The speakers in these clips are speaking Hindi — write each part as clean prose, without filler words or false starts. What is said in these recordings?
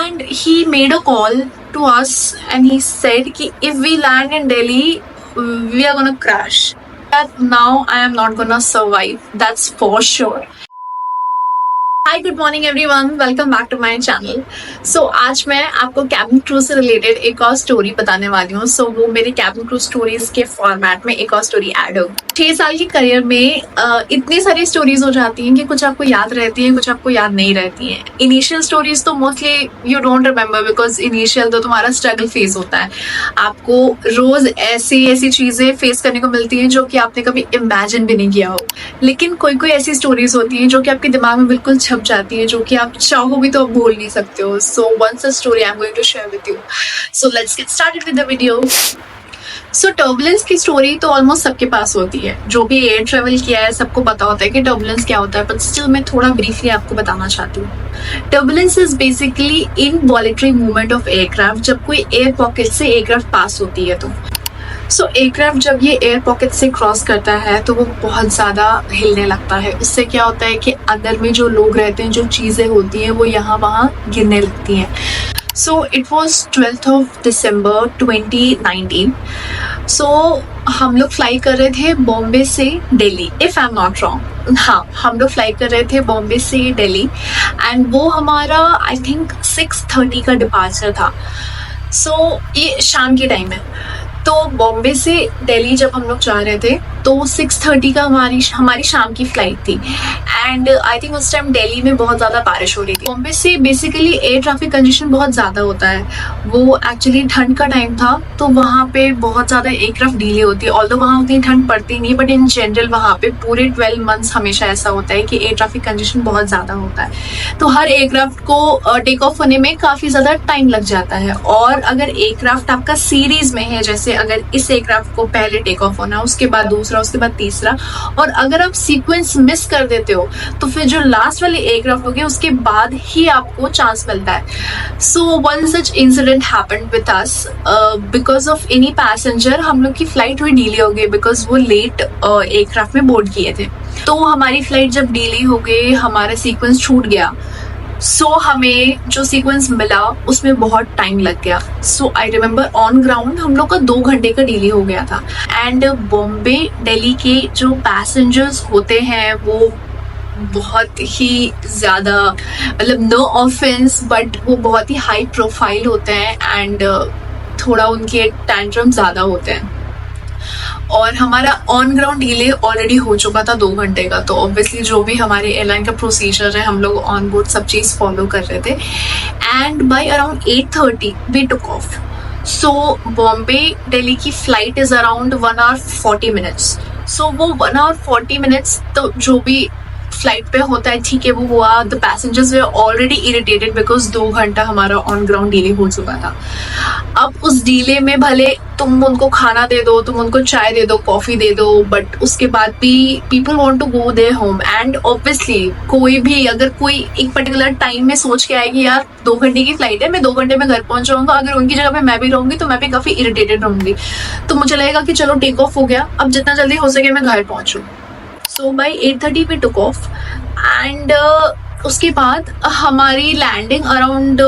and he made a call to us and he said कि if we land in Delhi we are gonna crash. That now I am not gonna survive, that's for sure. Hi good morning everyone, welcome back to my channel. So आज मैं आपको कैबिन क्रू से रिलेटेड एक और स्टोरी बताने वाली हूँ। सो वो मेरे कैबिन क्रू स्टोरीज के फॉर्मेट में एक और स्टोरी ऐड हो। 6 साल की करियर में इतनी सारी स्टोरीज हो जाती हैं कि कुछ आपको याद रहती हैं, कुछ आपको याद नहीं रहती हैं। इनिशियल स्टोरीज तो mostly you don't remember because initial तो तुम्हारा स्ट्रगल फेस होता है। आपको रोज ऐसी चीजें फेस करने को मिलती हैं जो कि आपने कभी इमेजिन भी नहीं किया हो। लेकिन कोई ऐसी स्टोरीज होती हैं जो कि आपके दिमाग में बिल्कुल छप जाती है, जो कि आप चाहो भी तो आप भूल नहीं सकते हो। So once a story I am going to share with you. So let's get started with the video. So turbulence की स्टोरी तो ऑलमोस्ट सबके पास होती है। जो भी एयर ट्रेवल किया है सबको पता होता है कि टर्बुलेंस क्या होता है, बट स्टिल मैं थोड़ा ब्रीफली आपको बताना चाहती हूँ। Turbulence is basically involuntary movement of aircraft, जब कोई एयर पॉकेट से एयरक्राफ्ट पास होती है तो एयरक्राफ्ट जब ये एयर पॉकेट से क्रॉस करता है तो वो बहुत ज़्यादा हिलने लगता है। उससे क्या होता है कि अंदर में जो लोग रहते हैं, जो चीज़ें होती हैं, वो यहाँ वहाँ गिरने लगती हैं। So it was 12th of December 2019। हम लोग फ्लाई कर रहे थे बॉम्बे से Delhi, if I am not wrong. हाँ, हम लोग फ्लाई कर रहे थे बॉम्बे से दिल्ली एंड वो हमारा आई थिंक 6:30 का डिपार्चर था। ये शाम के टाइम है। तो बॉम्बे से दिल्ली जब हम लोग जा रहे थे तो 6:30 का हमारी शाम की फ्लाइट थी एंड आई थिंक उस टाइम दिल्ली में बहुत ज़्यादा बारिश हो रही थी। बॉम्बे से बेसिकली एयर ट्रैफिक कंजेशन बहुत ज़्यादा होता है। वो एक्चुअली ठंड का टाइम था तो वहाँ पे बहुत ज़्यादा एयरक्राफ्ट डीले होती है। ऑल्दो वहाँ उतनी ठंड पड़ती नहीं, बट इन जनरल वहाँ पे पूरे 12 months हमेशा ऐसा होता है कि एयर ट्रैफिक कंजेशन बहुत ज़्यादा होता है। तो हर एयरक्राफ्ट को टेक ऑफ होने में काफ़ी ज़्यादा टाइम लग जाता है। और अगर एयरक्राफ्ट आपका सीरीज में है, जैसे अगर इस एयरक्राफ्ट को पहले टेक ऑफ होना, उसके बाद दूसरा, उसके बाद तीसरा, और अगर आप सीक्वेंस मिस कर देते हो तो फिर जो लास्ट वाले एयरक्राफ्ट होंगे उसके बाद ही आपको चांस मिलता है। So one such incident happened with us because of any passenger. हम लोग की फ्लाइट हुई डिले हो गई बिकॉज वो लेट एयरक्राफ्ट में बोर्ड किए थे। तो हमारी फ्लाइट जब डिले हो गई, हमारा सीक्वेंस छूट गया। हमें जो सीक्वेंस मिला उसमें बहुत टाइम लग गया। आई रिमेम्बर ऑन ग्राउंड हम लोग का 2 घंटे का डिले हो गया था एंड बॉम्बे दिल्ली के जो पैसेंजर्स होते हैं वो बहुत ही ज़्यादा, मतलब नो ऑफेंस, बट वो बहुत ही हाई प्रोफाइल होते हैं एंड थोड़ा उनके टैंट्रम ज़्यादा होते हैं। और हमारा ऑन ग्राउंड डिले ऑलरेडी हो चुका था 2 घंटे का। तो ऑब्वियसली जो भी हमारे एयरलाइन का प्रोसीजर है, हम लोग ऑन बोर्ड सब चीज़ फॉलो कर रहे थे and by around 8:30 we took off. Bombay Delhi की flight is around 1 hour 40 minutes। वो 1 hour 40 minutes तो जो भी फ्लाइट पे होता है, ठीक है, वो हुआ। The passengers way already irritated because 2 घंटा हमारा ऑन ग्राउंड डिले हो चुका था। अब उस डिले में भले तुम उनको खाना दे दो, तुम उनको चाय दे दो, कॉफ़ी दे दो, बट उसके बाद भी people want to go there home. And obviously कोई भी अगर कोई एक पर्टिकुलर टाइम में सोच के आएगी यार 2 घंटे की फ्लाइट है, मैं 2 घंटे में घर पहुंच जाऊंगा, अगर उनकी जगह पे मैं भी रहूंगी तो मैं भी काफ़ी इरिटेटेड रहूंगी। तो मुझे लगेगा कि चलो टेक ऑफ हो गया, अब जितना जल्दी हो सके मैं घर पहुंचूँ। बाई 8:30 पे टुक ऑफ एंड उसके बाद हमारी लैंडिंग अराउंड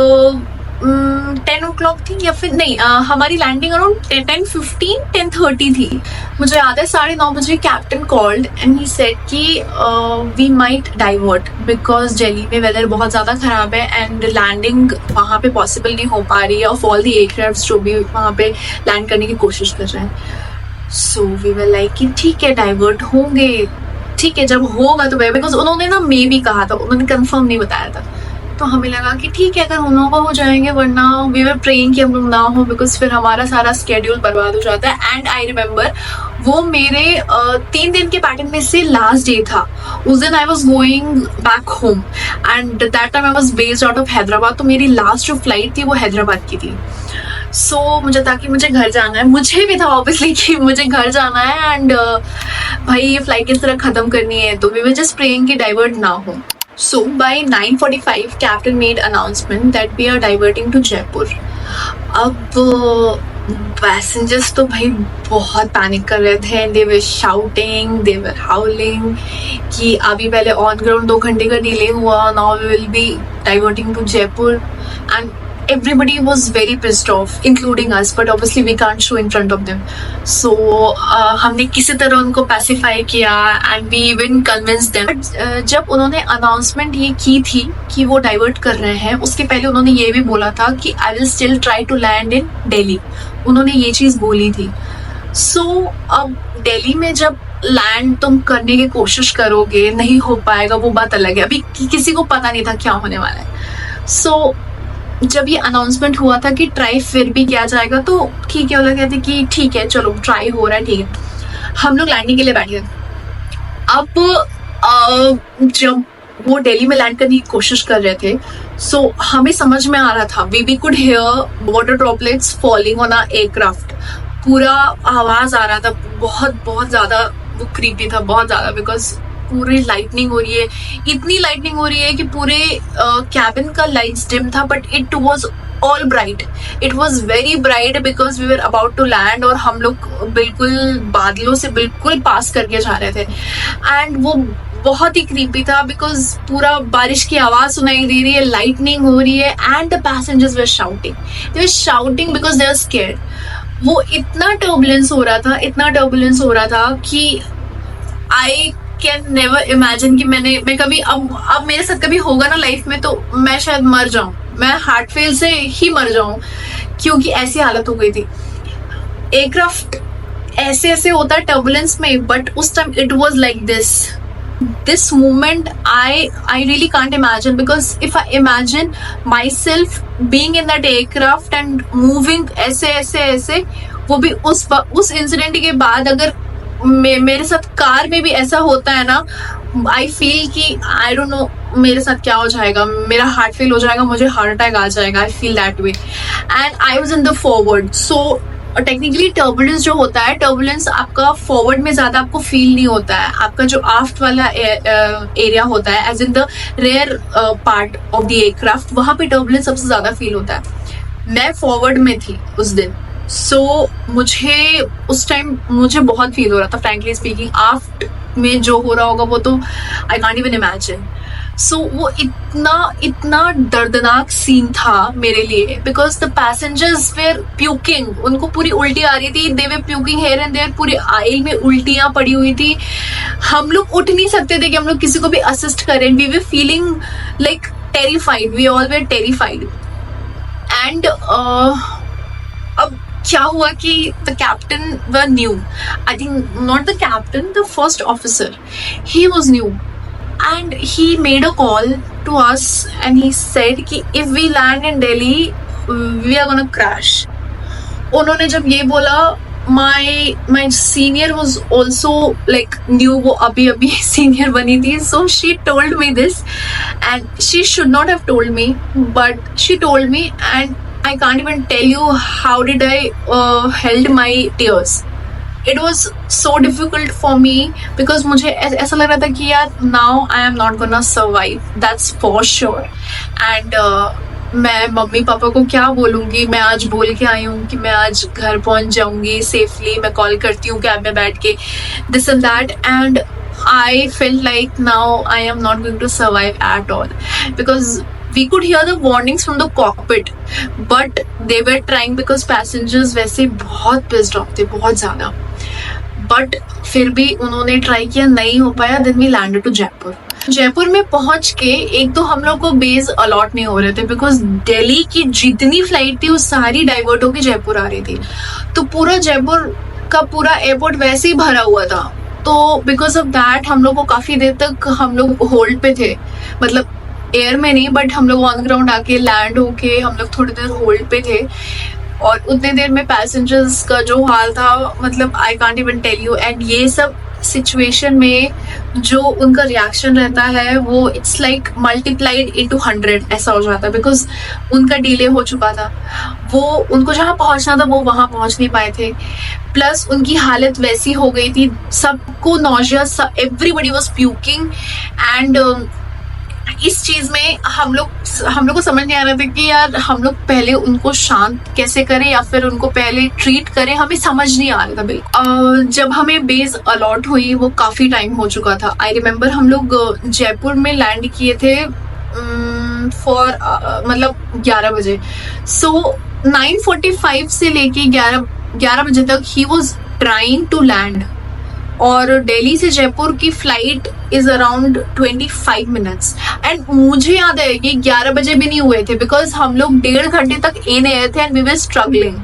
10 o'clock थी, या फिर नहीं, हमारी लैंडिंग अराउंड 10:15 10:30 थी। मुझे याद है 9:30 बजे captain called and he said कि we might divert because Delhi में वेदर बहुत ज़्यादा ख़राब है एंड लैंडिंग वहाँ पे पॉसिबल नहीं हो पा रही है ऑफ ऑल द एयरक्राफ्ट जो भी वहाँ पे लैंड करने की कोशिश कर रहे हैं। वी वर लाइक कि ठीक है डाइवर्ट होंगे, ठीक है, जब होगा तो बिकॉज उन्होंने ना मे भी कहा था, उन्होंने कंफर्म नहीं बताया था। तो हमें लगा कि ठीक है अगर होगा हो जाएंगे, वरना वी वर प्रेइंग कि हम लोग ना हो बिकॉज फिर हमारा सारा स्केड्यूल बर्बाद हो जाता है। एंड आई रिमेम्बर वो मेरे 3 दिन के पैटर्न में से लास्ट डे था। उस दिन I was going back home and that time I was based out of Hyderabad. तो मेरी लास्ट जो फ्लाइट थी वो हैदराबाद की थी। मुझे था कि मुझे घर जाना है, मुझे भी था ऑब्वियसली कि मुझे घर जाना है एंड भाई ये फ्लाइट किस तरह ख़त्म करनी है। तो वी वर जस्ट प्रेइंग कि डाइवर्ट ना हो। by 9:45 captain made announcement that we are diverting to Jaipur। अब पैसेंजर्स तो भाई बहुत पैनिक कर रहे थे, दे वर शाउटिंग, दे वर हाउलिंग कि अभी पहले ऑन ग्राउंड 2 घंटे का डिले हुआ, now we will be diverting to Jaipur, and everybody was very pissed off including us, but obviously we can't show in front of them. So हमने किसी तरह उनको पैसिफाई किया and we even convinced them. जब उन्होंने अनाउंसमेंट ये की थी कि वो डाइवर्ट कर रहे हैं, उसके पहले उन्होंने ये भी बोला था कि I will still try to land in Delhi. उन्होंने ये चीज़ बोली थी. So अब दिल्ली में जब लैंड तुम करने की कोशिश करोगे, नहीं हो पाएगा, वो बात अलग है. अभी किसी को पता नहीं था क्या होने वाला है. So जब ये अनाउंसमेंट हुआ था कि ट्राई फिर भी किया जाएगा, तो ठीक है, वो लोग कहते कि ठीक है चलो ट्राई हो रहा है, ठीक है. हम लोग लैंडिंग के लिए बैठ गए. अब जब वो दिल्ली में लैंड करने की कोशिश कर रहे थे, सो हमें समझ में आ रहा था, we could hear water droplets falling on a aircraft. पूरा आवाज आ रहा था, बहुत बहुत ज्यादा वो क्रीपी था, बहुत ज्यादा, बिकॉज पूरी लाइटनिंग हो रही है, इतनी लाइटनिंग हो रही है कि पूरे कैबिन का लाइट्स डिम था, but it was all bright. It was very bright because we were about to land, और हम लोग बिल्कुल बादलों से बिल्कुल पास करके जा रहे थे. एंड वो बहुत ही क्रीपी था बिकॉज पूरा बारिश की आवाज सुनाई दे रही है, लाइटनिंग हो रही है, and the passengers were shouting. They were shouting because they are scared. वो इतना टर्बुलेंस हो रहा था, इतना टर्बुलेंस हो रहा था कि आई कैन नेवर इमेजिन कि मैं कभी अब मेरे साथ कभी होगा ना लाइफ में, तो मैं शायद मर जाऊं, मैं हार्ट फेल से ही मर जाऊं, क्योंकि ऐसी हालत हो गई थी. एयरक्राफ्ट ऐसे ऐसे होता है टर्बुलेंस में, बट उस time it was like this moment I really can't imagine, because if I imagine my self being in that aircraft and moving ऐसे ऐसे ऐसे, वो भी उस इंसिडेंट के बाद अगर मेरे साथ कार में भी ऐसा होता है ना, आई फील कि आई डोंट नो मेरे साथ क्या हो जाएगा, मेरा हार्ट फेल हो जाएगा, मुझे हार्ट अटैक आ जाएगा. I feel that way. And I was in the forward. So technically turbulence जो होता है, टर्बुलेंस आपका फॉरवर्ड में ज्यादा आपको फील नहीं होता है, आपका जो आफ्ट वाला एरिया होता है, as in the rear part of the aircraft, वहां पे टर्बुलेंस सबसे ज्यादा फील होता है. मैं फॉरवर्ड में थी उस दिन, सो मुझे उस टाइम मुझे बहुत फील हो रहा था, फ्रैंकली स्पीकिंग. आफ्ट में जो हो रहा होगा वो तो I can't even imagine. So वो इतना दर्दनाक सीन था मेरे लिए, because the passengers were puking, उनको पूरी उल्टी आ रही थी, they were puking here and there, पूरे आइल में उल्टियां पड़ी हुई थी. हम लोग उठ नहीं सकते थे कि हम लोग किसी को भी असिस्ट करें. We were feeling like terrified, we all were terrified. And अब क्या हुआ कि the captain were new, I think not the captain, the first officer, he was new, and he made a call to us and he said कि if we land in Delhi we are gonna crash. उन्होंने जब ये बोला, my senior was also like new, वो अभी senior बनी थी, so she told me this and she should not have told me, but she told me and I can't even tell you how did I held my tears. It was so difficult for me because मुझे ऐसा लग रहा था कि यार now I am not gonna survive, that's for sure. And मैं मम्मी पापा को क्या बोलूँगी. मैं आज बोल के आई हूँ कि मैं आज घर पहुँच जाऊँगी सेफली, मैं कॉल करती हूँ कैब में बैठ के, this and that, and I felt like now I am not going to survive at all because we could hear the warnings from the cockpit, but they were trying because passengers वैसे बहुत pissed off थे, बहुत ज़्यादा. बट फिर भी उन्होंने ट्राई किया, नहीं हो पाया. Then we landed to Jaipur. Jaipur में पहुंच के एक तो हम लोग को बेस अलॉट नहीं हो रहे थे बिकॉज दिल्ली की जितनी फ्लाइट थी वो सारी डाइवर्ट होकर जयपुर आ रही थी. तो पूरा जयपुर का पूरा एयरपोर्ट वैसे ही भरा हुआ था. तो बिकॉज ऑफ दैट हम लोग को काफी देर तक हम लोग होल्ड पे थे, मतलब एयर में नहीं, बट हम लोग ऑन ग्राउंड आके लैंड होके हम लोग थोड़ी देर होल्ड पे थे. और उतने देर में पैसेंजर्स का जो हाल था, मतलब I can't even tell you. And ये सब सिचुएशन में जो उनका रिएक्शन रहता है वो इट्स लाइक मल्टीप्लाइड इनटू 100 ऐसा हो जाता है बिकॉज उनका डिले हो चुका था. वो उनको जहाँ पहुँचना था वो वहाँ पहुँच नहीं पाए थे. प्लस उनकी हालत वैसी हो गई थी, सबको nausea, everybody was puking. And इस चीज में हम लोग को समझ नहीं आ रहा था कि यार हम लोग पहले उनको शांत कैसे करें या फिर उनको पहले ट्रीट करें, हमें समझ नहीं आ रहा था बिल्कुल। जब हमें बेस अलॉट हुई वो काफी टाइम हो चुका था। आई रिमेम्बर हम लोग जयपुर में लैंड किए थे फॉर मतलब 11 बजे। सो 9:45 से लेके 11 बजे तक ही वॉज ट्राइंग टू लैंड, और दिल्ली से जयपुर की flight is around 25 minutes. And मुझे याद है कि 11 बजे भी नहीं हुए थे, बिकॉज हम लोग 1.5 घंटे तक इन एयर थे and we were struggling,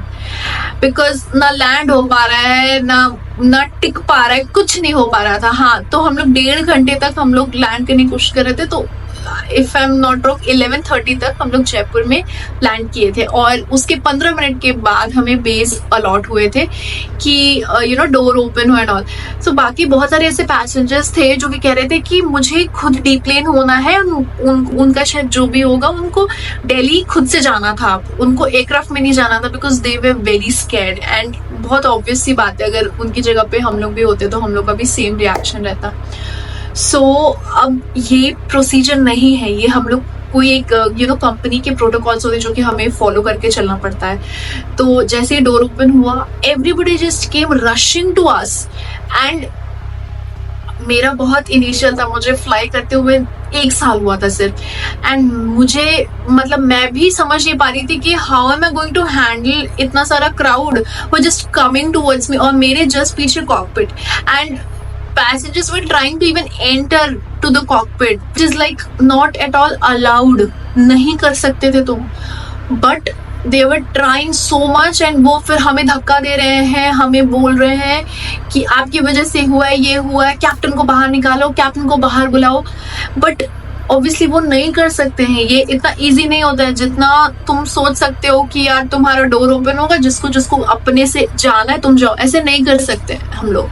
because ना लैंड हो पा रहा है ना टिक पा रहा है, कुछ नहीं हो पा रहा था। हाँ, तो हम लोग 1.5 घंटे तक हम लोग लैंड करने की कोशिश कर रहे थे। तो if I am not wrong 11:30 तक हम लोग जयपुर में लैंड किए थे, और उसके 15 मिनट के बाद हमें बेस अलॉट हुए थे कि यू नो डोर ओपन हुआ एंड ऑल। सो बाकी बहुत सारे ऐसे पैसेंजर्स थे जो भी कह रहे थे कि मुझे खुद डीप्लेन होना है, उनका शायद जो भी होगा उनको दिल्ली खुद से जाना था, उनको एयरक्राफ्ट में नहीं जाना था, because they were very scared. And बहुत ऑब्वियस सी बात है, अगर उनकी जगह पे हम लोग भी होते तो हम लोग का भी सेम रिएक्शन रहता। सो अब ये प्रोसीजर नहीं है, ये हम लोग कोई एक यू नो कंपनी के प्रोटोकॉल्स होते हैं जो कि हमें फॉलो करके चलना पड़ता है। तो जैसे ही डोर ओपन हुआ, everybody just came rushing to us. And मेरा बहुत इनिशियल था, मुझे फ्लाई करते हुए 1 साल हुआ था सिर्फ, एंड मुझे मतलब मैं भी समझ नहीं पा रही थी कि how am I going to handle इतना सारा क्राउड वो जस्ट कमिंग टूवर्ड्स मी, और मेरे जस्ट पीछे cockpit, and passengers were trying to even enter to the cockpit, which is like not at all allowed, नहीं कर सकते थे तुम, but they were trying so much। and वो फिर हमें धक्का दे रहे हैं, हमें बोल रहे हैं कि आपकी वजह से हुआ है, ये हुआ है, कैप्टन को बाहर निकालो, कैप्टन को बाहर बुलाओ। बट ऑब्वियसली वो नहीं कर सकते हैं, ये इतना इजी नहीं होता है जितना तुम सोच सकते हो कि यार तुम्हारा डोर ओपन होगा, जिसको जिसको अपने से जाना है तुम जाओ, ऐसे नहीं कर सकते हम लोग।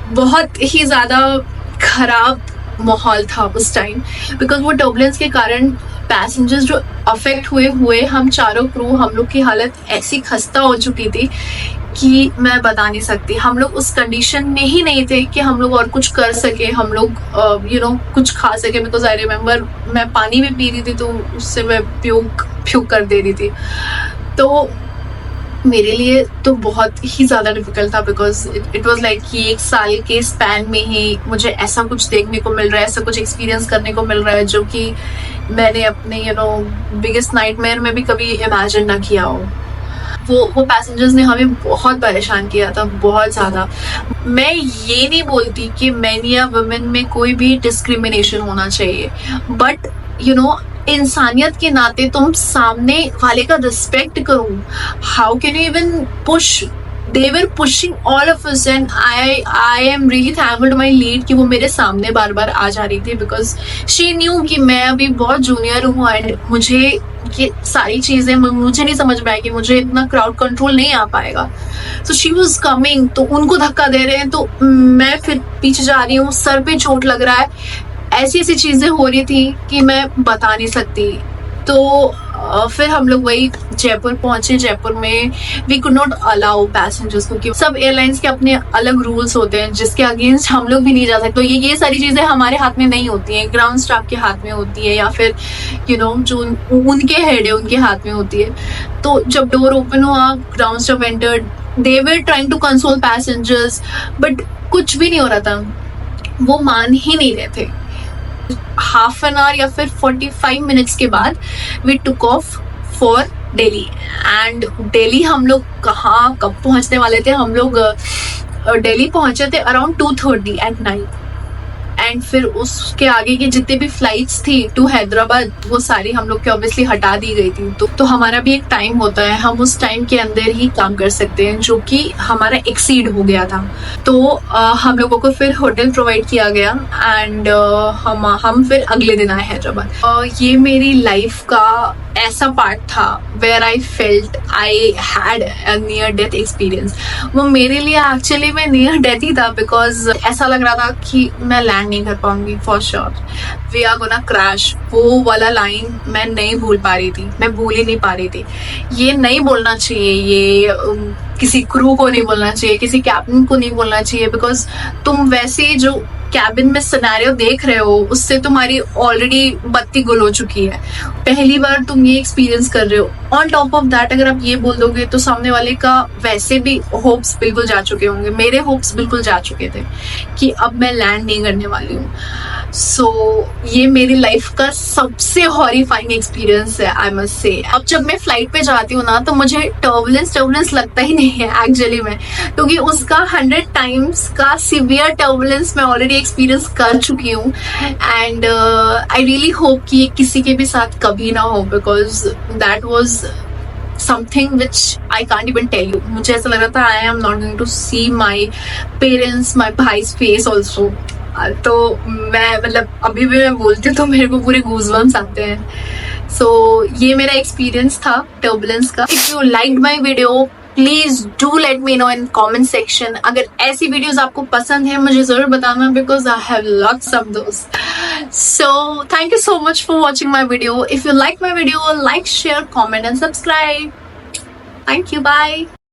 बहुत ही ज़्यादा खराब माहौल था उस टाइम, बिकॉज वो टर्बुलेंस के कारण पैसेंजर्स जो अफेक्ट हुए हम चारों क्रू, हम लोग की हालत ऐसी खस्ता हो चुकी थी कि मैं बता नहीं सकती। हम लोग उस कंडीशन में ही नहीं थे कि हम लोग और कुछ कर सके, हम लोग यू नो कुछ खा सके। बिकॉज आई रिमेम्बर मैं पानी भी पी रही थी तो उससे मैं प्यूक कर दे रही थी। तो मेरे लिए तो बहुत ही ज़्यादा डिफिकल्ट था, बिकॉज इट वॉज लाइक कि 1 साल के स्पैन में ही मुझे ऐसा कुछ देखने को मिल रहा है, ऐसा कुछ एक्सपीरियंस करने को मिल रहा है जो कि मैंने अपने यू नो बिगेस्ट नाइटमेयर में भी कभी इमेजिन ना किया हो। वो पैसेंजर्स ने हमें बहुत परेशान किया था, बहुत ज़्यादा। मैं ये नहीं बोलती कि मेन या वुमेन में कोई भी डिस्क्रिमिनेशन होना चाहिए, बट यू नो इंसानियत के नाते तुम सामने वाले का रिस्पेक्ट करो। How can you even push? they were pushing all of us, and I am really thankful to my lead कि वो मेरे सामने बार बार आ जा रही थी, because she knew कि मैं अभी बहुत जूनियर हूँ एंड मुझे ये सारी चीज़ें मुझे नहीं समझ में आएगी, मुझे इतना क्राउड कंट्रोल नहीं आ पाएगा। So she was coming, तो उनको धक्का दे रहे हैं तो मैं फिर पीछे जा रही हूँ, सर पे चोट लग रहा है, ऐसी ऐसी चीज़ें हो रही थी कि मैं बता नहीं सकती। तो फिर हम लोग वही जयपुर पहुंचे। जयपुर में we could not allow passengers, क्योंकि सब एयरलाइंस के अपने अलग रूल्स होते हैं जिसके अगेंस्ट हम लोग भी नहीं जा सकते। तो ये सारी चीज़ें हमारे हाथ में नहीं होती हैं, ग्राउंड स्टाफ के हाथ में होती है, या फिर यू नो जो उनके हेड है उनके हाथ में होती है। तो जब डोर ओपन हुआ, ground staff entered, they were trying to console passengers, but कुछ भी नहीं हो रहा था, वो मान ही नहीं रहे थे। हाफ एन आवर या फिर 45 मिनट्स के बाद we took off for Delhi. And Delhi हम लोग कब पहुंचने वाले थे? हम लोग दिल्ली पहुंचे थे अराउंड 2:30 एट नाइट। एंड फिर उसके आगे की जितने भी फ्लाइट्स थी टू हैदराबाद, वो सारी हम लोग की ऑब्वियसली हटा दी गई थी। तो हमारा भी एक टाइम होता है, हम उस टाइम के अंदर ही काम कर सकते हैं, जो कि हमारा एक्सीड हो गया था। तो हम लोगों को फिर होटल प्रोवाइड किया गया एंड हम फिर अगले दिन आए हैदराबाद। ये मेरी लाइफ का ऐसा पार्ट था where I felt I had a near death experience. वो मेरे लिए एक्चुअली में नियर डेथ ही था, बिकॉज ऐसा लग रहा था कि मैं लैंड नहीं कर पाऊंगी for sure, we are gonna crash. वो वाला लाइन मैं नहीं भूल पा रही थी, मैं भूल ही नहीं पा रही थी। ये नहीं बोलना चाहिए, ये किसी क्रू को नहीं बोलना चाहिए, किसी कैप्टन को नहीं बोलना चाहिए, बिकॉज तुम वैसे जो कैबिन में सिनेरियो देख रहे हो उससे तुम्हारी ऑलरेडी बत्ती गुल हो चुकी है। पहली बार तुम ये एक्सपीरियंस कर रहे हो, ऑन टॉप ऑफ दैट अगर आप ये बोल दोगे तो सामने वाले का वैसे भी होप्स बिल्कुल जा चुके होंगे। मेरे होप्स बिल्कुल जा चुके थे कि अब मैं लैंड नहीं करने वाली हूँ। सो ये मेरी लाइफ का सबसे हॉरिफाइंग एक्सपीरियंस है, आई मस्ट से। अब जब मैं फ्लाइट पे जाती हूँ ना तो मुझे टर्बुलेंस लगता ही नहीं है एक्चुअली में, क्योंकि उसका 100 टाइम्स का सिवियर टर्बुलेंस मैं ऑलरेडी एक्सपीरियंस कर चुकी हूँ। एंड आई रियली होप कि ये किसी के भी साथ कभी ना हो, because that was something which I can't even tell you। मुझे ऐसा लग रहा था I am not going to see my parents, my भाई's face also। तो मैं मतलब अभी भी मैं बोलती हूँ तो मेरे को पूरे गूज़बम्स आते हैं। सो ये मेरा एक्सपीरियंस था टर्बुलेंस का। If you like my video please do let me know in comment section. अगर ऐसी वीडियोस आपको पसंद है मुझे जरूर बताना, because I have lots of those. So thank you so much for watching my video. If you like my video, like, share, comment and subscribe. Thank you. Bye.